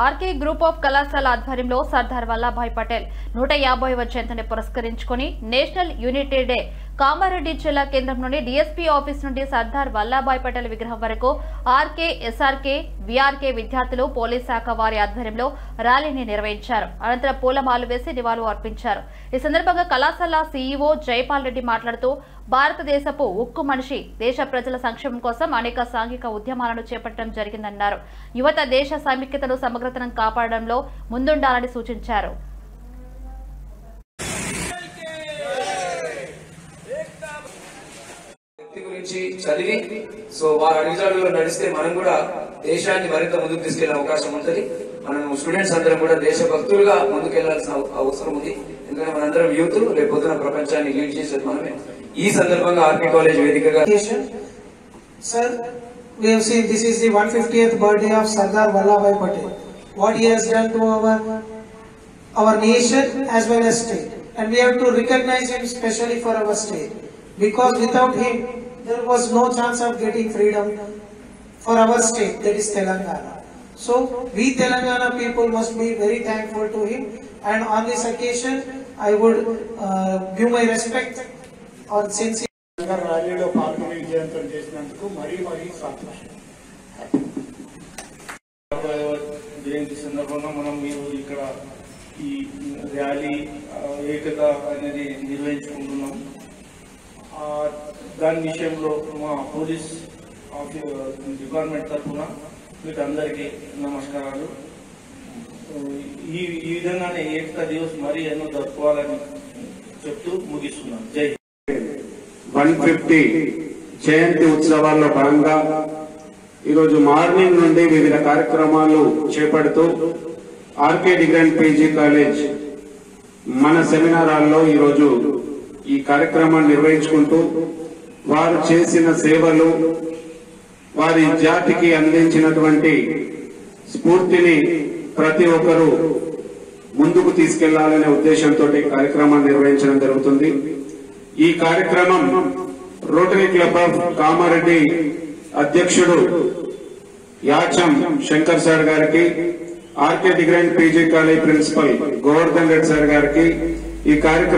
RK group of కళాశాల ఆధ్వర్యంలో సర్దార్ వల్లభాయ్ పటేల్ 150వ జయంతిని పురస్కరించుకుని నేషనల్ యూనిటీ డే కామారెడ్డి జిల్లా కేంద్రంలోని డీఎస్పీ ఆఫీస్ నుండి సర్దార్ వల్లభాయ్ పటేల్ విగ్రహం వరకు ఆర్కే, ఎస్ఆర్కే, వీఆర్కే విద్యార్థులు పోలీస్ శాఖ వారి ఆధ్వర్యంలో ర్యాలీని నిర్వహించారు. అనంతరం పూలమాలలు వేసి నివాళులు అర్పించారు. ఈ సందర్భంగా కళాశాల సీఈఓ జైపాల్ రెడ్డి మాట్లాడుతూ భారతదేశపు ఉక్కు మనిషి దేశ ప్రజల సంక్షేమం కోసం అనేక సాంఘిక ఉద్యమాలను చేపట్టడం జరిగిందన్నారు. యువత దేశ సమైక్యతను సమగ్రతను కాపాడడంలో ముందుండాలని సూచించారు. చదివి వారి అడుగుజాడల్లో నడిస్తే మనం కూడా దేశాన్ని మరింత ముందుకు తీసుకెళ్లే అవకాశం ఉంటుంది. మనం స్టూడెంట్స్ అందరం కూడా దేశభక్తులుగా ముందుకెళ్లాల్సిన అవసరం ఉంది. ఎందుకంటే మనందరం యూత్ రేపొద్దున ప్రపంచాన్ని లీడ్ చేసేది మనమే. ఈ సందర్భంగా ఆర్కే కాలేజ్ వేదికగా sir, we have seen this is the 150th birthday of Sardar Vallabhbhai Patel. What he has done to our nation as well as state, and we have to recognize him especially for our state, because without him there was no chance of getting freedom for our state, that is Telangana. So we Telangana people must be very thankful to him, and on this occasion I would give my respect on sincere ర్యాలీలో పాల్గొని విజయవంతం చేసినందుకు మరీ సంతోషం. జయంతి సందర్భంగా మీరు ఇక్కడ ఈ ర్యాలీ ఏకత అనేది నిర్వహించుకుంటున్నాం. దాని విషయంలో మా పోలీస్ డిపార్ట్మెంట్ తరఫున మీకు అందరికీ నమస్కారాలు. ఈ విధంగానే ఏకతా దివస్ మరీ ఎన్నో జరుపుకోవాలని చెప్తూ ముగిస్తున్నాను. జై 150 జయంతి ఉత్సవాల్లో భాగంగా ఈరోజు మార్నింగ్ నుండి వివిధ కార్యక్రమాలు చేపడుతూ RK degree and PG college మన సెమినార్ హాల్లో ఈరోజు ఈ కార్యక్రమాన్ని నిర్వహించుకుంటూ వారు చేసిన సేవలు, వారి జాతికి అందించినటువంటి స్ఫూర్తిని ప్రతి ఒక్కరూ ముందుకు తీసుకెళ్లాలనే ఉద్దేశంతో ఈ కార్యక్రమాన్ని నిర్వహించడం జరుగుతుంది. ఈ కార్యక్రమం రోటరీ క్లబ్ ఆఫ్ కామారెడ్డి అధ్యక్షుడు యాచం శంకర్ సార్ గారికి, RK degree and PG college principal Govardhan Reddy sir గారికి ఈ కార్యక్రమం